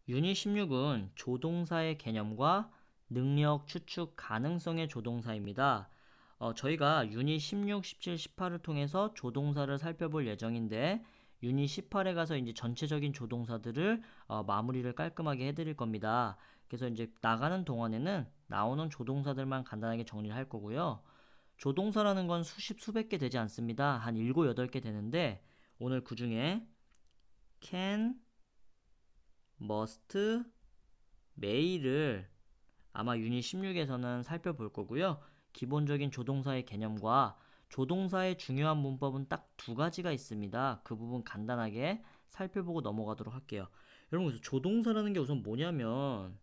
유닛 16은 조동사의 개념과 능력, 추측, 가능성의 조동사입니다. 저희가 유닛 16, 17, 18을 통해서 조동사를 살펴볼 예정인데 유닛 18에 가서 이제 전체적인 조동사들을 마무리를 깔끔하게 해드릴 겁니다. 그래서 이제 나가는 동안에는 나오는 조동사들만 간단하게 정리를 할 거고요. 조동사라는 건 수십, 수백 개 되지 않습니다. 한 7, 8개 되는데 오늘 그 중에 can, must, may를 아마 유닛 16에서는 살펴볼 거고요. 기본적인 조동사의 개념과 조동사의 중요한 문법은 딱 두 가지가 있습니다. 그 부분 간단하게 살펴보고 넘어가도록 할게요. 여러분, 그래서 조동사라는 게 우선 뭐냐면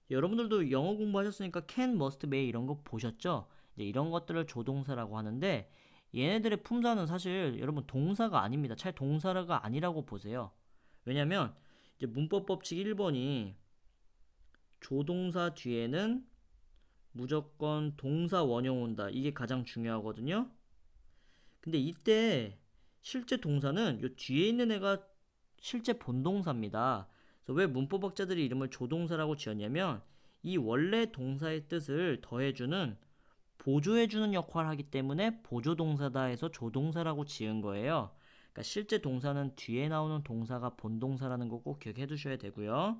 여러분들도 영어 공부하셨으니까 can, must, may 이런 거 보셨죠? 이제 이런 것들을 조동사라고 하는데 얘네들의 품사는 사실 여러분 동사가 아닙니다. 차라리 동사가 아니라고 보세요. 왜냐면 이제 문법 법칙 1번이 조동사 뒤에는 무조건 동사 원형 온다. 이게 가장 중요하거든요. 근데 이때 실제 동사는 요 뒤에 있는 애가 실제 본동사입니다. 그래서 왜 문법학자들이 이름을 조동사라고 지었냐면 이 원래 동사의 뜻을 더해주는 보조해주는 역할을 하기 때문에 보조동사다 해서 조동사라고 지은 거예요. 그러니까 실제 동사는 뒤에 나오는 동사가 본동사라는 거 꼭 기억해 두셔야 되고요.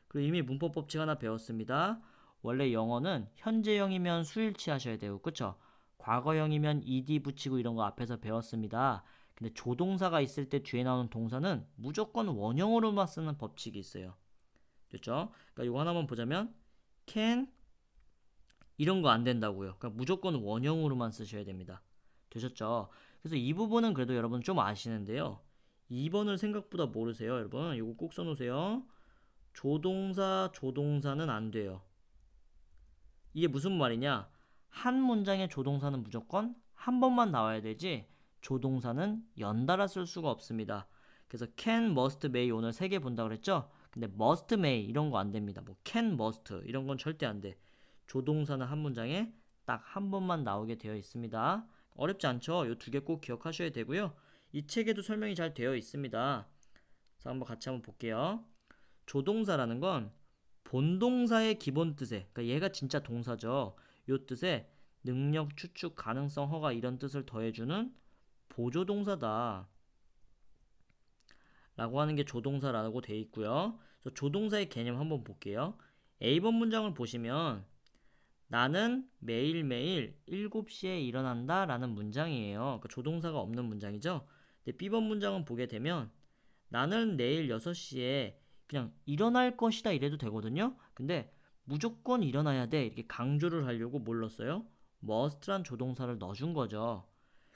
그리고 이미 문법 법칙 하나 배웠습니다. 원래 영어는 현재형이면 수일치 하셔야 되고, 그쵸? 과거형이면 ed 붙이고 이런 거 앞에서 배웠습니다. 근데 조동사가 있을 때 뒤에 나오는 동사는 무조건 원형으로만 쓰는 법칙이 있어요. 됐죠? 그러니까 이거 하나만 보자면 can 이런 거 안 된다고요. 그러니까 무조건 원형으로만 쓰셔야 됩니다. 되셨죠? 그래서 이 부분은 그래도 여러분 좀 아시는데요. 2번을 생각보다 모르세요, 여러분. 이거 꼭 써놓으세요. 조동사는 안 돼요. 이게 무슨 말이냐? 한 문장의 조동사는 무조건 한 번만 나와야 되지 조동사는 연달아 쓸 수가 없습니다. 그래서 can, must, may 오늘 3개 본다고 그랬죠? 근데 must, may 이런 거 안 됩니다. 뭐 can, must 이런 건 절대 안 돼. 조동사는 한 문장에 딱 한 번만 나오게 되어 있습니다. 어렵지 않죠? 이 2개 꼭 기억하셔야 되고요. 이 책에도 설명이 잘 되어 있습니다. 자, 한번 같이 한번 볼게요. 조동사라는 건 본동사의 기본 뜻에, 그러니까 얘가 진짜 동사죠. 요 뜻에 능력, 추측, 가능성, 허가 이런 뜻을 더해주는 보조동사다 라고 하는 게 조동사라고 되어 있고요. 그래서 조동사의 개념 한번 볼게요. A번 문장을 보시면 나는 매일매일 7시에 일어난다 라는 문장이에요. 그러니까 조동사가 없는 문장이죠. 근데 B번 문장은 보게 되면 나는 내일 6시에 그냥 일어날 것이다 이래도 되거든요. 근데 무조건 일어나야 돼 이렇게 강조를 하려고 뭘 넣었어요? must란 조동사를 넣어준 거죠.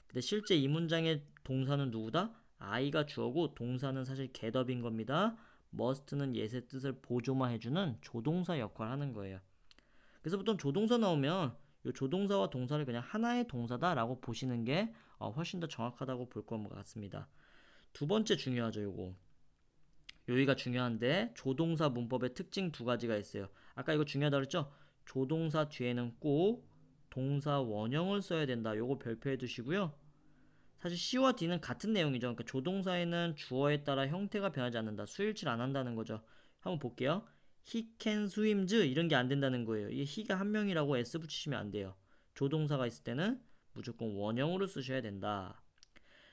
근데 실제 이 문장의 동사는 누구다? I가 주어고 동사는 사실 getup인 겁니다. must는 옛의 뜻을 보조만 해주는 조동사 역할을 하는 거예요. 그래서 보통 조동사 나오면 이 조동사와 동사를 그냥 하나의 동사다라고 보시는 게 훨씬 더 정확하다고 볼 것 같습니다. 두 번째 중요하죠, 요거. 여기가 중요한데 조동사 문법의 특징 2가지가 있어요. 아까 이거 중요하다고 그랬죠? 조동사 뒤에는 꼭 동사 원형을 써야 된다. 요거 별표해 두시고요. 사실 C와 D는 같은 내용이죠. 그러니까 조동사에는 주어에 따라 형태가 변하지 않는다. 수일치를 안 한다는 거죠. 한번 볼게요. He can swims 이런 게 안 된다는 거예요. 이 he가 한 명이라고 S 붙이시면 안 돼요. 조동사가 있을 때는 무조건 원형으로 쓰셔야 된다.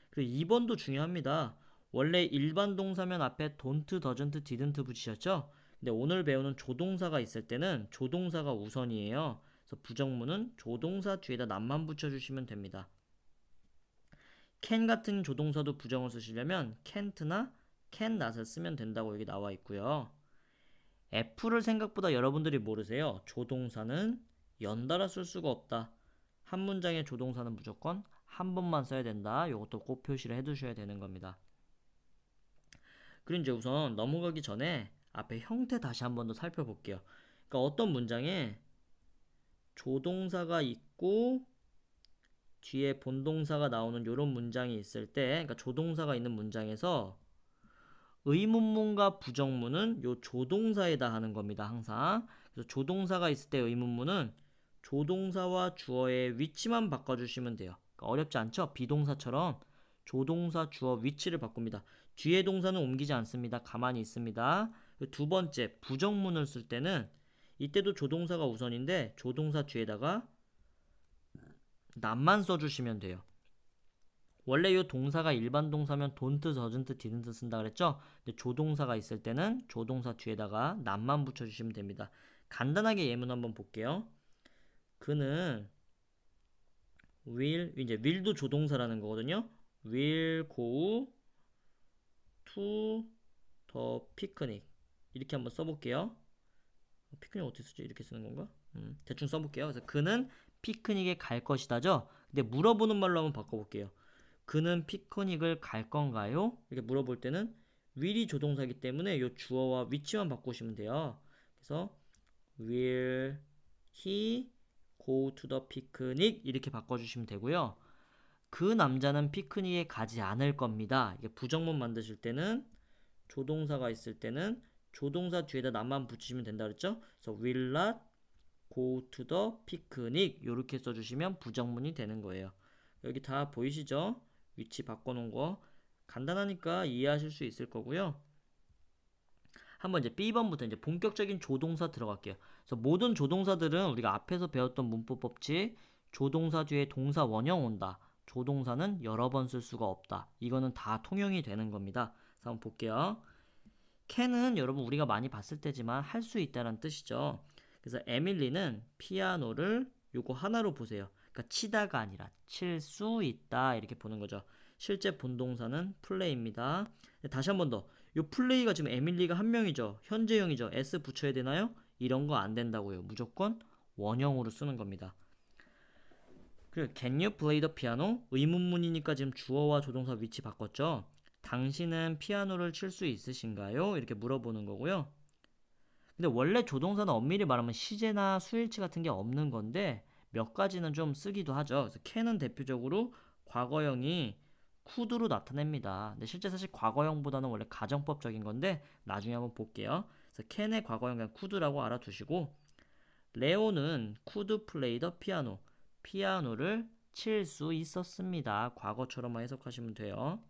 그리고 2번도 중요합니다. 원래 일반 동사면 앞에 don't, doesn't, didn't 붙이셨죠? 근데 오늘 배우는 조동사가 있을 때는 조동사가 우선이에요. 그래서 부정문은 조동사 뒤에다 낫만 붙여주시면 됩니다. can 같은 조동사도 부정을 쓰시려면 can't나 can not을 쓰면 된다고 여기 나와 있고요. F를 생각보다 여러분들이 모르세요. 조동사는 연달아 쓸 수가 없다. 한 문장의 조동사는 무조건 한 번만 써야 된다. 이것도 꼭 표시를 해두셔야 되는 겁니다. 그리고 이제 우선 넘어가기 전에 앞에 형태 다시 한 번 더 살펴볼게요. 그러니까 어떤 문장에 조동사가 있고 뒤에 본동사가 나오는 이런 문장이 있을 때, 그러니까 조동사가 있는 문장에서 의문문과 부정문은 요 조동사에다 하는 겁니다. 항상. 그래서 조동사가 있을 때 의문문은 조동사와 주어의 위치만 바꿔주시면 돼요. 그러니까 어렵지 않죠? 비동사처럼 조동사, 주어, 위치를 바꿉니다. 뒤에 동사는 옮기지 않습니다. 가만히 있습니다. 두 번째, 부정문을 쓸 때는 이때도 조동사가 우선인데 조동사 뒤에다가 not만 써주시면 돼요. 원래 이 동사가 일반 동사면 don't, doesn't, didn't 쓴다 그랬죠? 근데 조동사가 있을 때는 조동사 뒤에다가 not만 붙여주시면 됩니다. 간단하게 예문 한번 볼게요. 그는 이제 will도 조동사라는 거거든요. will go to the picnic. 이렇게 한번 써볼게요. 피크닉 어떻게 쓰지? 이렇게 쓰는 건가? 대충 써볼게요. 그래서 그는 피크닉에 갈 것이다죠. 근데 물어보는 말로 한번 바꿔볼게요. 그는 피크닉을 갈 건가요? 이렇게 물어볼 때는 will이 조동사이기 때문에 이 주어와 위치만 바꾸시면 돼요. 그래서 will he go to the picnic 이렇게 바꿔주시면 되고요. 그 남자는 피크닉에 가지 않을 겁니다. 이게 부정문 만드실 때는 조동사가 있을 때는 조동사 뒤에다 not만 붙이시면 된다 그랬죠? 그래서 will not go to the picnic 이렇게 써주시면 부정문이 되는 거예요. 여기 다 보이시죠? 위치 바꿔놓은 거 간단하니까 이해하실 수 있을 거고요. 한번 이제 B번부터 이제 본격적인 조동사 들어갈게요. 그래서 모든 조동사들은 우리가 앞에서 배웠던 문법 법칙 조동사 뒤에 동사 원형 온다. 조동사는 여러 번 쓸 수가 없다. 이거는 다 통용이 되는 겁니다. 그래서 한번 볼게요. can은 여러분 우리가 많이 봤을 때지만 할 수 있다는 뜻이죠. 그래서 에밀리는 피아노를 요거 하나로 보세요. 그러니까 치다가 아니라 칠 수 있다 이렇게 보는 거죠. 실제 본동사는 플레이입니다. 다시 한 번 더. 요 플레이가 지금 에밀리가 한 명이죠. 현재형이죠. s 붙여야 되나요? 이런 거 안 된다고요. 무조건 원형으로 쓰는 겁니다. 그리고 can you play the piano? 의문문이니까 지금 주어와 조동사 위치 바꿨죠. 당신은 피아노를 칠 수 있으신가요? 이렇게 물어보는 거고요. 근데 원래 조동사는 엄밀히 말하면 시제나 수일치 같은 게 없는 건데 몇 가지는 좀 쓰기도 하죠. 그래서 can은 대표적으로 과거형이 could로 나타냅니다. 근데 실제 사실 과거형보다는 원래 가정법적인 건데 나중에 한번 볼게요. 그래서 can의 과거형 그냥 could라고 알아두시고 레오는 could play the piano. 피아노를 칠 수 있었습니다. 과거처럼만 해석하시면 돼요.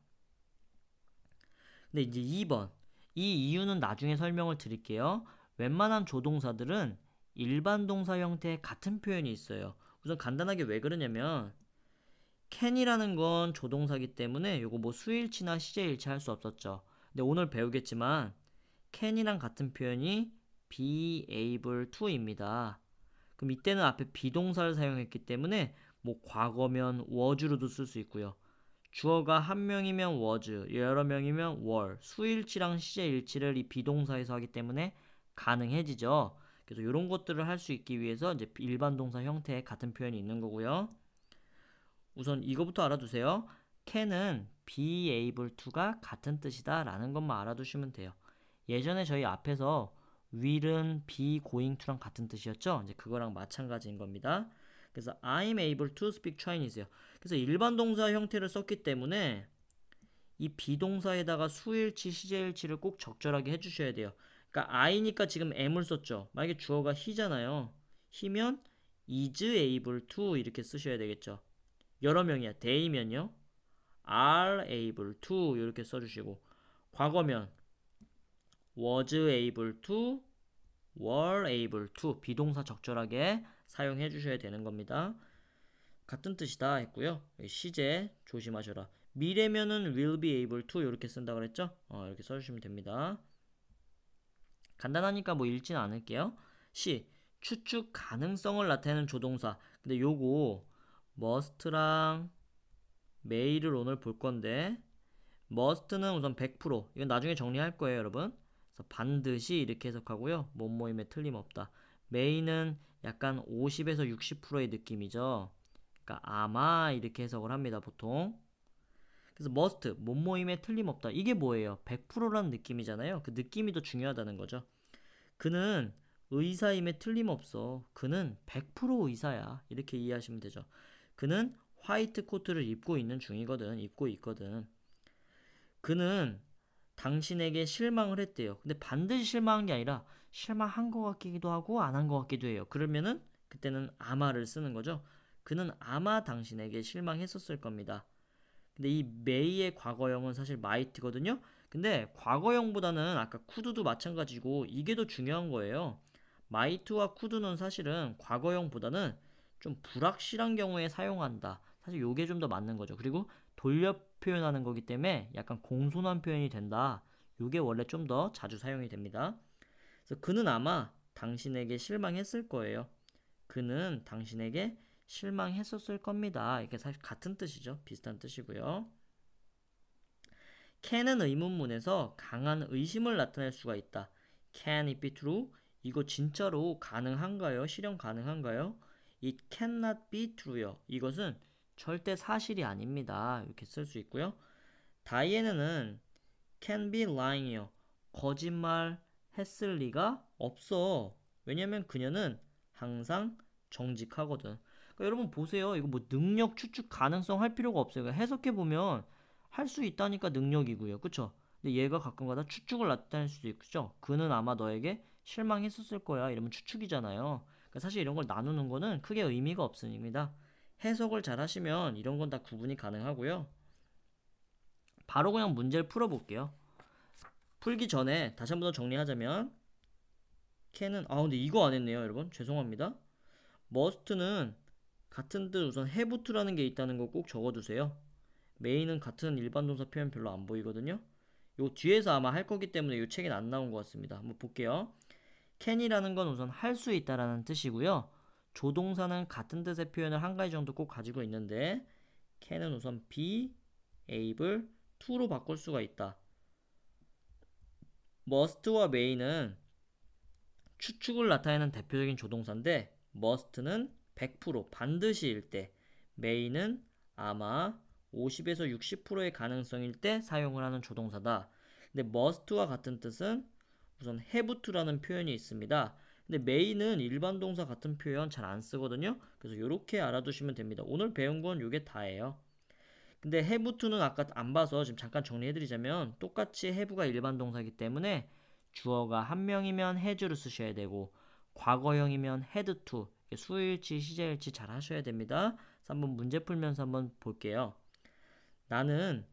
근데 이제 2번. 이 이유는 나중에 설명을 드릴게요. 웬만한 조동사들은 일반 동사 형태의 같은 표현이 있어요. 우선 간단하게 왜 그러냐면 can이라는 건 조동사기 때문에 요거 뭐 수일치나 시제일치 할 수 없었죠. 근데 오늘 배우겠지만 can이랑 같은 표현이 be able to입니다. 그럼 이때는 앞에 비동사를 사용했기 때문에 뭐 과거면 was로도 쓸 수 있고요. 주어가 한 명이면 was, 여러 명이면 were, 수일치랑 시제일치를 이 비동사에서 하기 때문에 가능해지죠. 그래서 이런 것들을 할 수 있기 위해서 이제 일반 동사 형태의 같은 표현이 있는 거고요. 우선 이거부터 알아두세요. can은 be able to가 같은 뜻이다 라는 것만 알아두시면 돼요. 예전에 저희 앞에서 will은 be going to랑 같은 뜻이었죠. 이제 그거랑 마찬가지인 겁니다. 그래서 I'm able to speak Chinese요. 그래서 일반 동사 형태를 썼기 때문에 이 비동사에다가 수일치, 시제일치를 꼭 적절하게 해주셔야 돼요. 그러니까 I니까 지금 am을 썼죠. 만약에 주어가 he잖아요. he면 is able to 이렇게 쓰셔야 되겠죠. 여러 명이야. they면요. are able to 이렇게 써주시고 과거면 was able to, were able to 비동사 적절하게 사용해 주셔야 되는 겁니다. 같은 뜻이다 했고요. 시제 조심하셔라. 미래면은 will be able to 이렇게 쓴다 그랬죠? 이렇게 써주시면 됩니다. 간단하니까 뭐 읽지는 않을게요. C. 추측 가능성을 나타내는 조동사. 근데 요거 must랑 may를 오늘 볼 건데 must는 우선 100% 이건 나중에 정리할 거예요 여러분. 그래서 반드시 이렇게 해석하고요. 뭐뭐임에 틀림없다. may는 약간 50에서 60%의 느낌이죠. 그러니까 아마 이렇게 해석을 합니다 보통. 그래서 must 뭐뭐임에 틀림없다. 이게 뭐예요? 100%라는 느낌이잖아요. 그 느낌이 더 중요하다는 거죠. 그는 의사임에 틀림없어. 그는 100% 의사야. 이렇게 이해하시면 되죠. 그는 화이트 코트를 입고 있는 중이거든. 입고 있거든. 그는 당신에게 실망을 했대요. 근데 반드시 실망한 게 아니라 실망한 것 같기도 하고 안 한 것 같기도 해요. 그러면은 그때는 아마를 쓰는 거죠. 그는 아마 당신에게 실망했었을 겁니다. 근데 이 may의 과거형은 사실 might거든요. 근데 과거형보다는 아까 could도 마찬가지고 이게 더 중요한 거예요. might와 could는 사실은 과거형보다는 좀 불확실한 경우에 사용한다. 사실 요게 좀 더 맞는 거죠. 그리고 돌려 표현하는 거기 때문에 약간 공손한 표현이 된다. 요게 원래 좀 더 자주 사용이 됩니다. 그래서 그는 아마 당신에게 실망했을 거예요. 그는 당신에게 실망했었을 겁니다. 이게 사실 같은 뜻이죠. 비슷한 뜻이고요. can은 의문문에서 강한 의심을 나타낼 수가 있다. Can it be true? 이거 진짜로 가능한가요? 실현 가능한가요? It cannot be true요. 이것은 절대 사실이 아닙니다. 이렇게 쓸 수 있고요. 다이애나는 can be lying이요. 거짓말 했을 리가 없어. 왜냐면 그녀는 항상 정직하거든. 그러니까 여러분 보세요. 이거 뭐 능력 추측 가능성 할 필요가 없어요. 그러니까 해석해 보면 할 수 있다니까 능력이고요. 그쵸? 근데 얘가 가끔가다 추측을 나타낼 수도 있죠. 그는 아마 너에게 실망했었을 거야. 이러면 추측이잖아요. 그러니까 사실 이런 걸 나누는 거는 크게 의미가 없습니다. 해석을 잘 하시면 이런 건 다 구분이 가능하고요. 바로 그냥 문제를 풀어볼게요. 풀기 전에 다시 한 번 더 정리하자면 can은 근데 이거 안 했네요, 여러분. 죄송합니다. must는 같은 뜻 우선 have to라는 게 있다는 거 꼭 적어두세요. may는 같은 일반 동사 표현 별로 안 보이거든요. 요 뒤에서 아마 할 거기 때문에 요 책엔 안 나온 것 같습니다. 한번 볼게요. can이라는 건 우선 할 수 있다라는 뜻이고요. 조동사는 같은 뜻의 표현을 한 가지 정도 꼭 가지고 있는데 can은 우선 be able to로 바꿀 수가 있다. must와 may는 추측을 나타내는 대표적인 조동사인데 must는 100% 반드시일 때, may는 아마 50에서 60%의 가능성일 때 사용을 하는 조동사다. 근데 must와 같은 뜻은 우선 have to라는 표현이 있습니다. 근데 may는 일반 동사 같은 표현 잘 안 쓰거든요. 그래서 이렇게 알아두시면 됩니다. 오늘 배운 건 이게 다예요. 근데 have to는 아까 안 봐서 지금 잠깐 정리해드리자면 똑같이 have가 일반 동사이기 때문에 주어가 한 명이면 has를 쓰셔야 되고 과거형이면 had to 수일치 시제일치 잘 하셔야 됩니다. 그래서 한번 문제 풀면서 한번 볼게요. 나는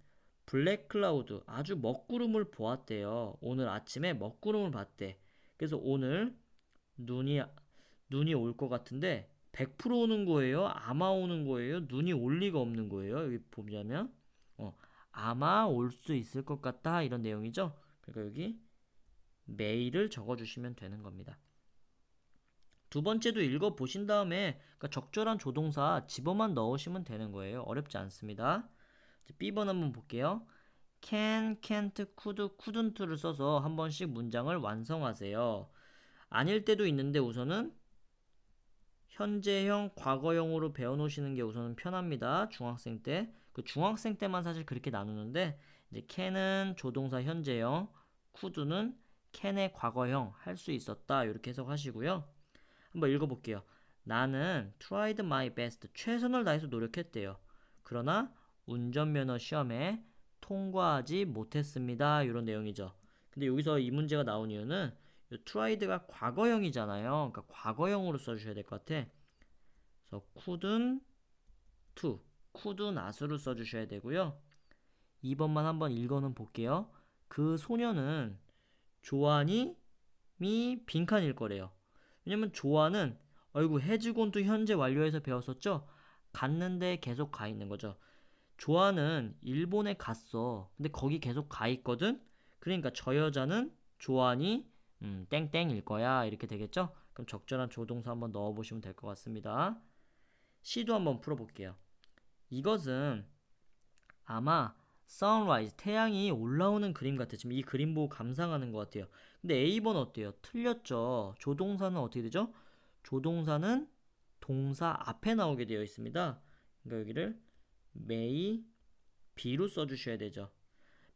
블랙 클라우드 아주 먹구름을 보았대요. 오늘 아침에 먹구름을 봤대. 그래서 오늘 눈이 올 것 같은데 100% 오는 거예요? 아마 오는 거예요? 눈이 올 리가 없는 거예요? 여기 보자면 아마 올 수 있을 것 같다 이런 내용이죠. 그러니까 여기 매일을 적어주시면 되는 겁니다. 두 번째도 읽어보신 다음에 그러니까 적절한 조동사 집어만 넣으시면 되는 거예요. 어렵지 않습니다. B번 한번 볼게요. can, can't, could, couldn't를 써서 한 번씩 문장을 완성하세요. 아닐 때도 있는데 우선은 현재형, 과거형으로 배워놓으시는 게 우선은 편합니다. 중학생 때. 그 중학생 때만 사실 그렇게 나누는데 이제 can은 조동사 현재형, could는 can의 과거형 할 수 있었다. 이렇게 해석하시고요. 한번 읽어볼게요. 나는 tried my best. 최선을 다해서 노력했대요. 그러나 운전면허 시험에 통과하지 못했습니다. 이런 내용이죠. 근데 여기서 이 문제가 나온 이유는 tried가 과거형이잖아요. 그러니까 과거형으로 써주셔야 될 것 같아. 그래서 couldn't to, could not으로 써주셔야 되고요. 2번만 한번 읽어는 볼게요. 그 소녀는 조한이 빈칸일 거래요. 왜냐면 조한은 해지곤도 현재 완료해서 배웠었죠? 갔는데 계속 가 있는 거죠. 조한은 일본에 갔어. 근데 거기 계속 가 있거든? 그러니까 저 여자는 조한이 땡땡일 거야. 이렇게 되겠죠? 그럼 적절한 조동사 한번 넣어보시면 될 것 같습니다. C도 한번 풀어볼게요. 이것은 아마 sunrise, 태양이 올라오는 그림 같아. 지금 이 그림 보고 감상하는 것 같아요. 근데 A번 어때요? 틀렸죠. 조동사는 어떻게 되죠? 조동사는 동사 앞에 나오게 되어 있습니다. 그러니까 여기를 may, be로 써주셔야 되죠.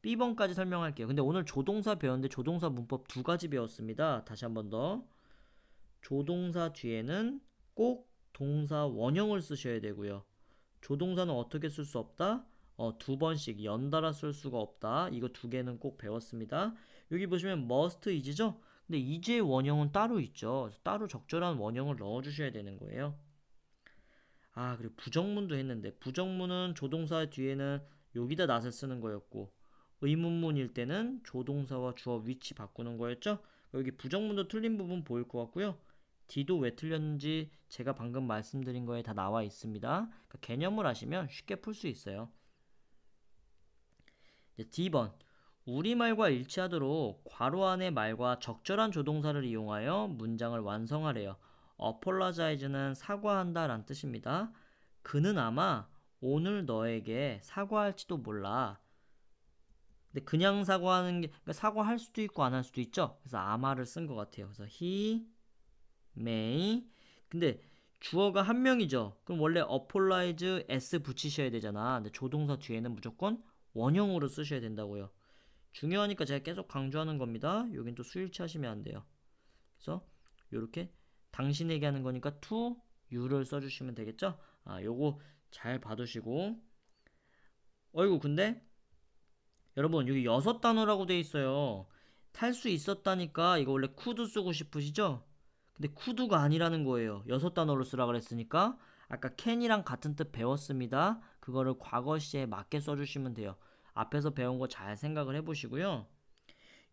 B번까지 설명할게요. 근데 오늘 조동사 배웠는데 조동사 문법 두 가지 배웠습니다. 다시 한번 더. 조동사 뒤에는 꼭 동사 원형을 쓰셔야 되고요. 조동사는 어떻게 쓸 수 없다? 두 번씩 연달아 쓸 수가 없다. 이거 두 개는 꼭 배웠습니다. 여기 보시면 must is죠? 근데 is의 원형은 따로 있죠. 따로 적절한 원형을 넣어주셔야 되는 거예요. 그리고 부정문도 했는데 부정문은 조동사 뒤에는 여기다 not을 쓰는 거였고 의문문일 때는 조동사와 주어 위치 바꾸는 거였죠. 여기 부정문도 틀린 부분 보일 것 같고요. D도 왜 틀렸는지 제가 방금 말씀드린 거에 다 나와 있습니다. 그러니까 개념을 아시면 쉽게 풀 수 있어요. 이제 D번. 우리말과 일치하도록 괄호 안의 말과 적절한 조동사를 이용하여 문장을 완성하래요. apologize는 사과한다 라는 뜻입니다. 그는 아마 오늘 너에게 사과할지도 몰라. 근데 그냥 사과하는 게, 그러니까 사과할 수도 있고 안 할 수도 있죠. 그래서 아마를 쓴 것 같아요. 그래서 he may. 근데 주어가 한 명이죠. 그럼 원래 apologize s 붙이셔야 되잖아. 근데 조동사 뒤에는 무조건 원형으로 쓰셔야 된다고요. 중요하니까 제가 계속 강조하는 겁니다. 여긴 또 수일치 하시면 안 돼요. 그래서 이렇게 당신에게 하는 거니까 to you를 써주시면 되겠죠. 요거 잘 봐두시고. 어이구, 근데 여러분 여기 6단어라고 돼 있어요. 탈 수 있었다니까 이거 원래 could 쓰고 싶으시죠? 근데 could가 아니라는 거예요. 6단어로 쓰라 그랬으니까. 아까 can이랑 같은 뜻 배웠습니다. 그거를 과거 시제에 맞게 써주시면 돼요. 앞에서 배운 거 잘 생각을 해보시고요.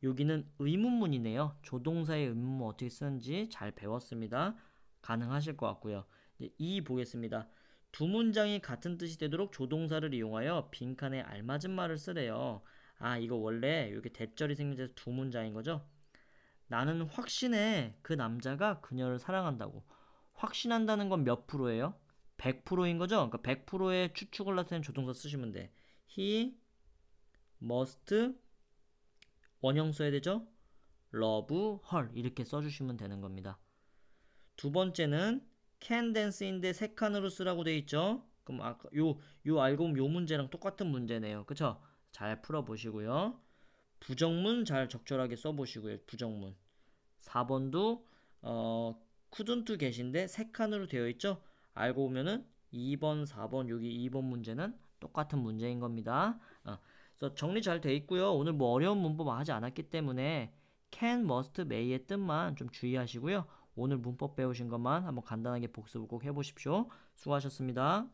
여기는 의문문이네요. 조동사의 의문문 어떻게 쓰는지 잘 배웠습니다. 가능하실 것 같고요. 이제 2 보겠습니다. 두 문장이 같은 뜻이 되도록 조동사를 이용하여 빈칸에 알맞은 말을 쓰래요. 이거 원래 이렇게 대절이 생겨서 두 문장인 거죠. 나는 확신해. 그 남자가 그녀를 사랑한다고. 확신한다는 건 몇 프로예요? 100%인 거죠? 그러니까 100%의 추측을 나타내는 조동사 쓰시면 돼. He must 원형 써야 되죠? love her 이렇게 써주시면 되는 겁니다. 두 번째는 can dance인데 세 칸으로 쓰라고 돼 있죠? 그럼 아까 요 알고 보면 요 문제랑 똑같은 문제네요. 그쵸? 잘 풀어보시고요. 부정문 잘 적절하게 써보시고요. 부정문. 4번도 couldn't 계신데 세 칸으로 되어 있죠? 알고 보면은 2번, 4번, 여기 2번 문제는 똑같은 문제인 겁니다. 그래서 정리 잘 돼 있고요. 오늘 뭐 어려운 문법 하지 않았기 때문에 can, must, may의 뜻만 좀 주의하시고요. 오늘 문법 배우신 것만 한번 간단하게 복습을 꼭 해보십시오. 수고하셨습니다.